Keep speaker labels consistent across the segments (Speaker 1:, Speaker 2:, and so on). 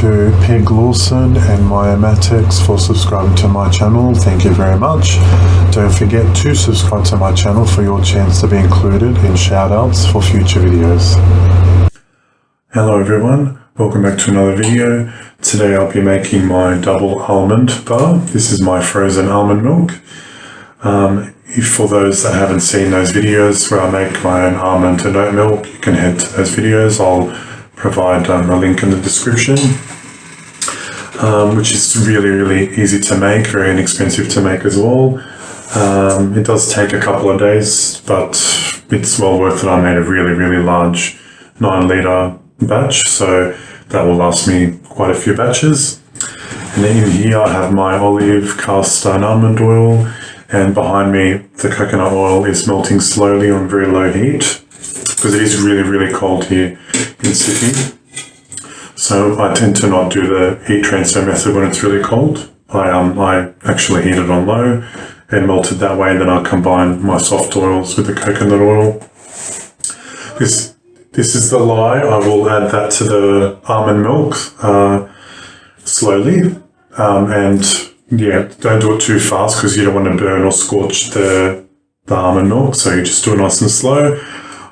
Speaker 1: to Peg Lawson and my Amatics for subscribing to my channel. Thank you very much. Don't forget to subscribe to my channel for your chance to be included in shoutouts for future videos. Hello everyone, welcome back to another video. Today I'll be making my double almond bar. This is my frozen almond milk. For those that haven't seen those videos where I make my own almond and oat milk, you can head to those videos. I'll provide a link in the description, which is really easy to make, very inexpensive to make as well. It does take a couple of days, but it's well worth it. I made a really large 9-litre batch, so that will last me quite a few batches. And then in here I have my olive, castor and almond oil, and behind me the coconut oil is melting slowly on very low heat because it is really cold here in Sydney. So I tend to not do the heat transfer method when it's really cold. I actually heat it on low and melt it that way, and then I combine my soft oils with the coconut oil. This is the lye. I will add that to the almond milk slowly, and yeah, don't do it too fast because you don't want to burn or scorch the almond milk, so you just do it nice and slow.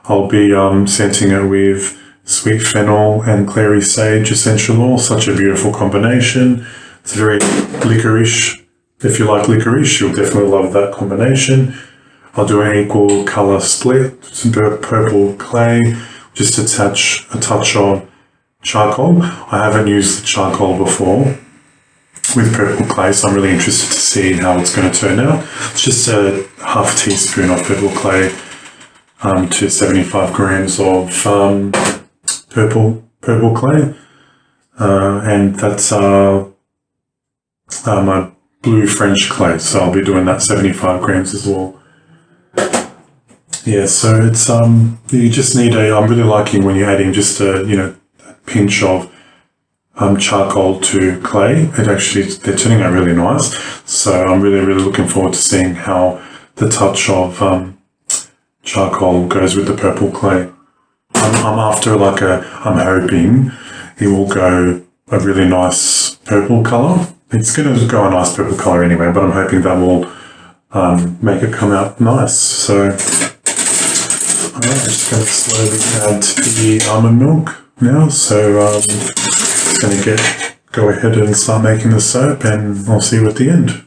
Speaker 1: I'll be scenting it with sweet fennel and Clary sage essential oil. Such a beautiful combination. It's very licorice. If you like licorice, you'll definitely love that combination. I'll do an equal colour split, some purple clay, just attach a touch of charcoal. I haven't used the charcoal before with purple clay, so I'm really interested to see how it's going to turn out. It's just a half teaspoon of purple clay to 75 grams of purple clay, and that's my blue French clay, so I'll be doing that 75 grams as well. Yeah, so it's you just need I'm really liking when you're adding just a pinch of charcoal to clay. They're turning out really nice, so I'm really looking forward to seeing how the touch of charcoal goes with the purple clay. I'm hoping it will go a really nice purple colour. It's going to go a nice purple colour anyway, but I'm hoping that will make it come out nice. So I'm just going to slowly add the almond milk now. So just going to go ahead and start making the soap, and I'll see you at the end.